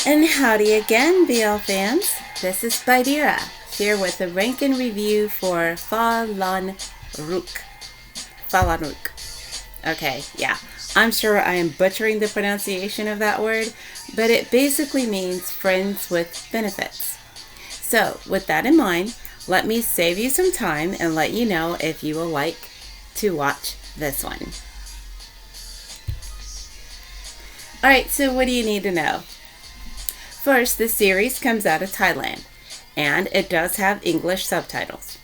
And howdy again, BL fans. This is Spideera, here with a rank and review for Fahlanruk. Fahlanruk. Okay, yeah. I'm sure I am butchering the pronunciation of that word, but it basically means friends with benefits. So, with that in mind, let me save you some time and let you know if you will like to watch this one. Alright, so what do you need to know? First, the series comes out of Thailand, and it does have English subtitles.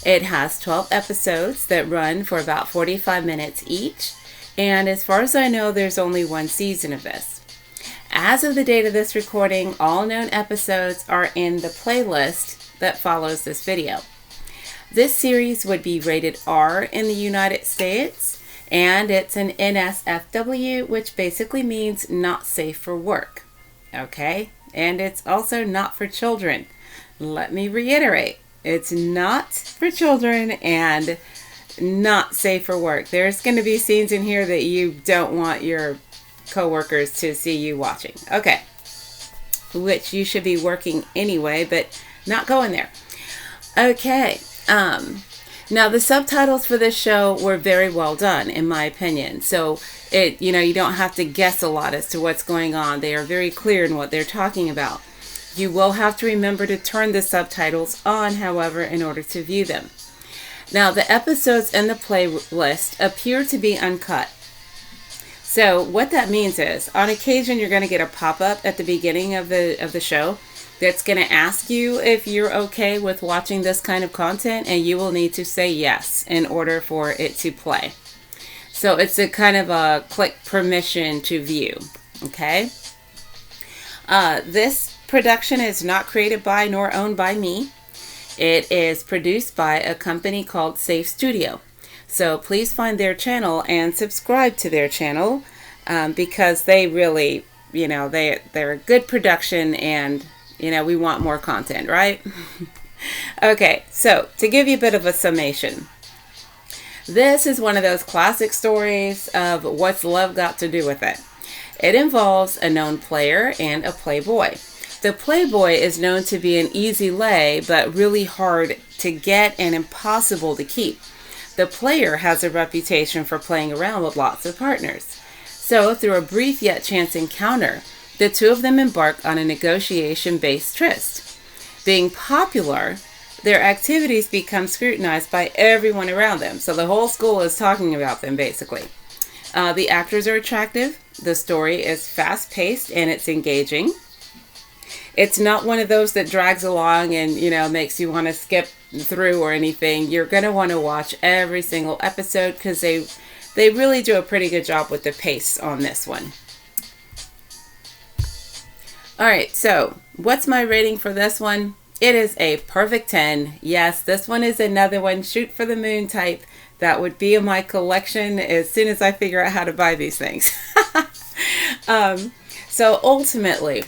It has 12 episodes that run for about 45 minutes each, and as far as I know, there's only one season of this. As of the date of this recording, all known episodes are in the playlist that follows this video. This series would be rated R in the United States, and it's an NSFW, which basically means not safe for work. Okay, and it's also not for children. Let me reiterate, it's not for children and not safe for work. There's going to be scenes in here that you don't want your coworkers to see you watching. Okay, which you should be working anyway, but not going there. Okay, now the subtitles for this show were very well done, in my opinion. So you don't have to guess a lot as to what's going on. They are very clear in what they're talking about. You will have to remember to turn the subtitles on, however, in order to view them. Now, the episodes in the playlist appear to be uncut. So what that means is, on occasion, you're going to get a pop-up at the beginning of the show that's going to ask you if you're okay with watching this kind of content, and you will need to say yes in order for it to play. So it's a kind of a click permission to view. Okay. This production is not created by nor owned by me. It is produced by a company called Safe Studio. So please find their channel and subscribe to their channel because they really, they're a good production, and we want more content, right? Okay, so to give you a bit of a summation, this is one of those classic stories of what's love got to do with it. It involves a known player and a playboy. The playboy is known to be an easy lay, but really hard to get and impossible to keep. The player has a reputation for playing around with lots of partners. So, through a brief yet chance encounter, the two of them embark on a negotiation-based tryst. Being popular, their activities become scrutinized by everyone around them. So the whole school is talking about them, basically. The actors are attractive. The story is fast-paced and it's engaging. It's not one of those that drags along and, makes you want to skip through or anything. You're going to want to watch every single episode because they really do a pretty good job with the pace on this one. All right, so what's my rating for this one? It is a perfect 10. Yes, this one is another one, shoot for the moon type. That would be in my collection as soon as I figure out how to buy these things. So ultimately,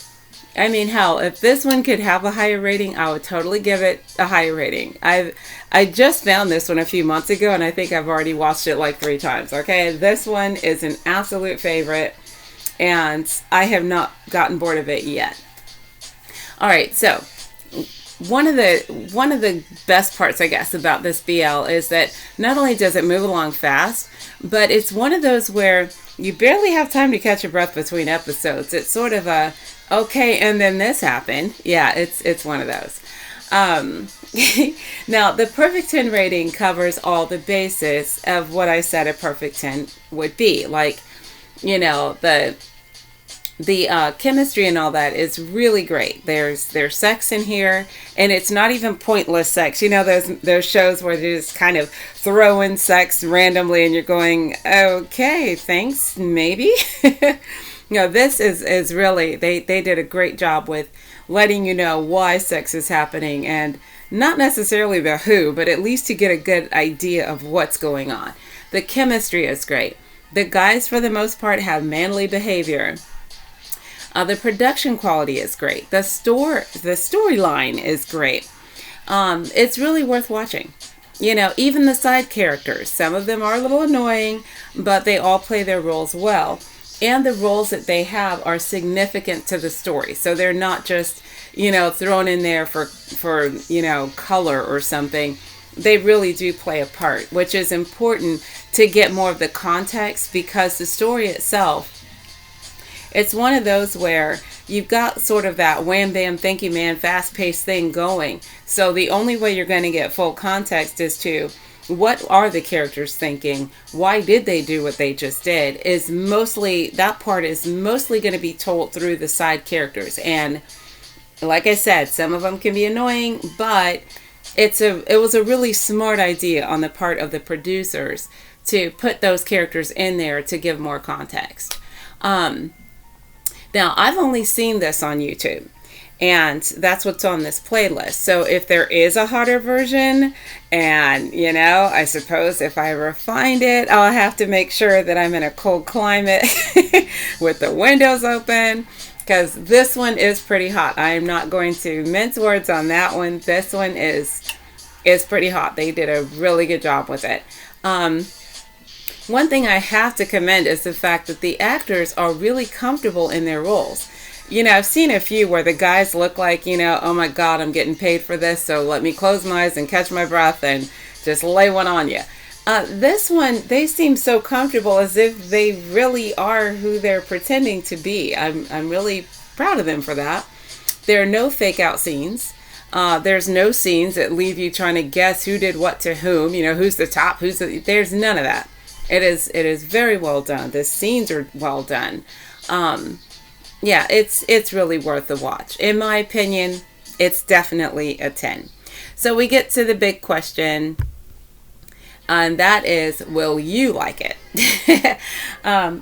hell, if this one could have a higher rating, I would totally give it a higher rating. I just found this one a few months ago, and I think I've already watched it like 3 times. Okay, this one is an absolute favorite, and I have not gotten bored of it yet. All right, so one of the best parts, I guess, about this BL is that not only does it move along fast, but it's one of those where you barely have time to catch your breath between episodes. It's sort of a, okay, and then this happened. Yeah, it's one of those. Now, the perfect 10 rating covers all the bases of what I said a perfect 10 would be. Like, the chemistry and all that is really great. There's sex in here, and it's not even pointless sex. Those shows where they just kind of throw in sex randomly and you're going, okay, thanks, maybe. This is really, they did a great job with letting you know why sex is happening, and not necessarily the who, but at least to get a good idea of what's going on. The chemistry is great. The guys, for the most part, have manly behavior. The production quality is great. The storyline is great. It's really worth watching. Even the side characters, some of them are a little annoying, but they all play their roles well. and the roles that they have are significant to the story. So they're not just, thrown in there for color or something. They really do play a part, which is important to get more of the context, because the story itself, it's one of those where you've got sort of that wham bam thank you man fast paced thing going. So the only way you're going to get full context is to what are the characters thinking? Why did they do what they just did? That part is mostly going to be told through the side characters. And like I said, some of them can be annoying, but it was a really smart idea on the part of the producers to put those characters in there to give more context. Now, I've only seen this on YouTube, and that's what's on this playlist. So if there is a hotter version, and, I suppose if I ever find it, I'll have to make sure that I'm in a cold climate with the windows open, because this one is pretty hot. I am not going to mince words on that one. This one is pretty hot. They did a really good job with it. One thing I have to commend is the fact that the actors are really comfortable in their roles. I've seen a few where the guys look like, oh my God, I'm getting paid for this, so let me close my eyes and catch my breath and just lay one on you. This one, they seem so comfortable as if they really are who they're pretending to be. I'm really proud of them for that. There are no fake out scenes. There's no scenes that leave you trying to guess who did what to whom, who's the top, there's none of that. It is very well done. The scenes are well done. Yeah, it's really worth the watch. In my opinion, it's definitely a 10. So we get to the big question, and that is, will you like it?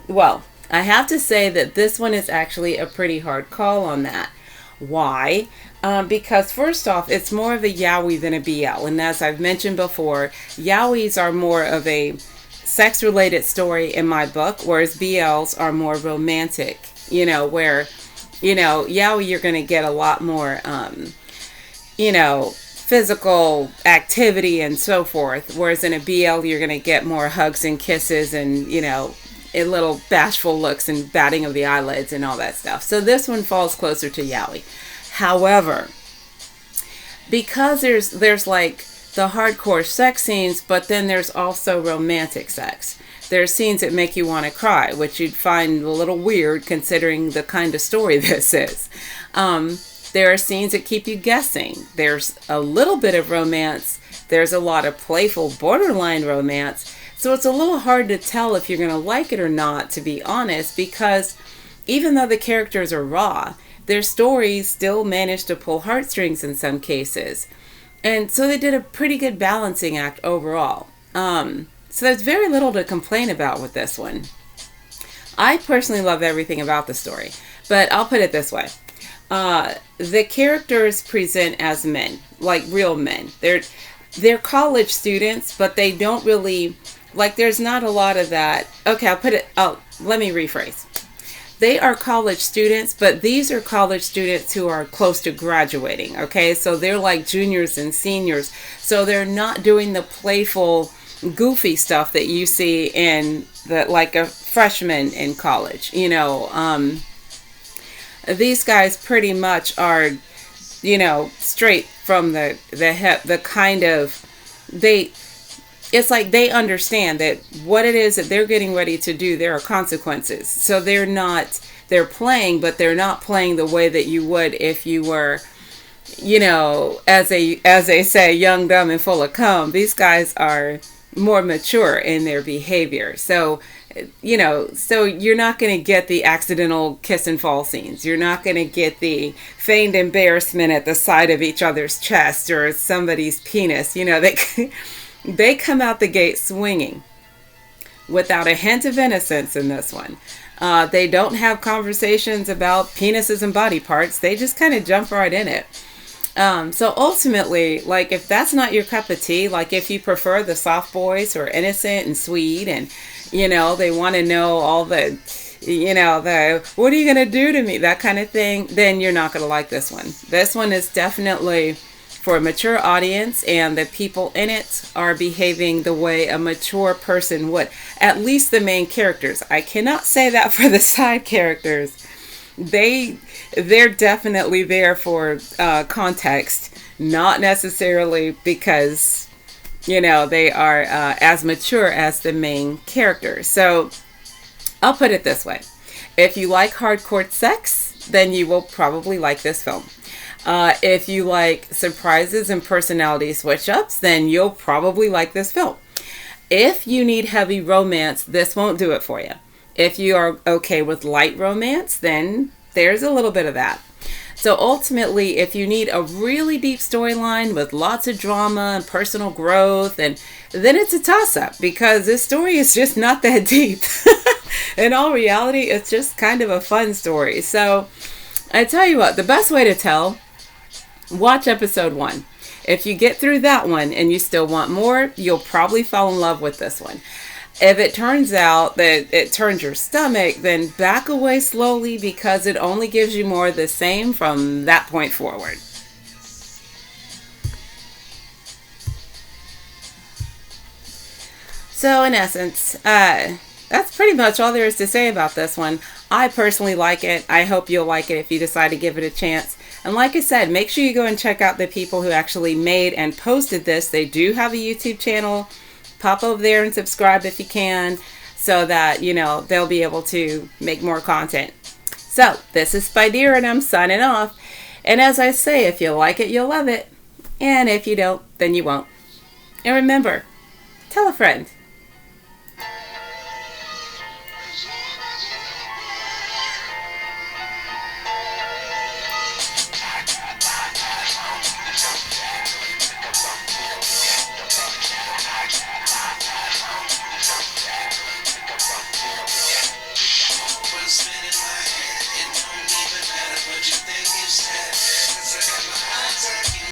Well, I have to say that this one is actually a pretty hard call on that. Why? Because first off, it's more of a yaoi than a BL. And as I've mentioned before, yaois are more of a sex-related story in my book, whereas BLs are more romantic, where, yaoi, you're going to get a lot more, physical activity and so forth, whereas in a BL, you're going to get more hugs and kisses and, little bashful looks and batting of the eyelids and all that stuff. So this one falls closer to yaoi. However, because there's like the hardcore sex scenes, but then there's also romantic sex. There's scenes that make you want to cry, which you'd find a little weird considering the kind of story this is. There are scenes that keep you guessing. There's a little bit of romance. There's a lot of playful borderline romance. So it's a little hard to tell if you're going to like it or not, to be honest, because even though the characters are raw, their stories still manage to pull heartstrings in some cases. And so they did a pretty good balancing act overall. So there's very little to complain about with this one. I personally love everything about the story, but I'll put it this way. The characters present as men, like real men. They're college students, but they don't really, there's not a lot of that. Okay, let me rephrase. They are college students, but these are college students who are close to graduating, okay? So they're like juniors and seniors. So they're not doing the playful, goofy stuff that you see in like a freshman in college. These guys pretty much are, straight from the hip, the kind of, it's like they understand that what it is that they're getting ready to do, there are consequences. So they're playing, but they're not playing the way that you would if you were, as they say, young, dumb, and full of cum. These guys are more mature in their behavior. So, so you're not going to get the accidental kiss and fall scenes. You're not going to get the feigned embarrassment at the side of each other's chest or somebody's penis. They come out the gate swinging without a hint of innocence in this one. They don't have conversations about penises and body parts. They just kind of jump right in it. So ultimately, if that's not your cup of tea, if you prefer the soft boys who are innocent and sweet and, they want to know all the, what are you going to do to me? That kind of thing. Then you're not going to like this one. This one is definitely for a mature audience, and the people in it are behaving the way a mature person would. At least the main characters. I cannot say that for the side characters. They're definitely there for context, not necessarily because, you know, they are as mature as the main characters. So I'll put it this way. If you like hardcore sex, then you will probably like this film. If you like surprises and personality switch-ups, then you'll probably like this film. If you need heavy romance, this won't do it for you. If you are okay with light romance, then there's a little bit of that. So ultimately, if you need a really deep storyline with lots of drama and personal growth, and then it's a toss-up because this story is just not that deep. In all reality, it's just kind of a fun story. So I tell you what, the best way to tell, watch episode 1. If you get through that one and you still want more, you'll probably fall in love with this one. If it turns out that it turns your stomach, then back away slowly because it only gives you more of the same from that point forward. So in essence, that's pretty much all there is to say about this one. I personally like it. I hope you'll like it if you decide to give it a chance. And like I said, make sure you go and check out the people who actually made and posted this. They do have a YouTube channel. Pop over there and subscribe if you can, so that, you know, they'll be able to make more content. So, this is Spideera and I'm signing off. And as I say, if you like it, you'll love it. And if you don't, then you won't. And remember, tell a friend.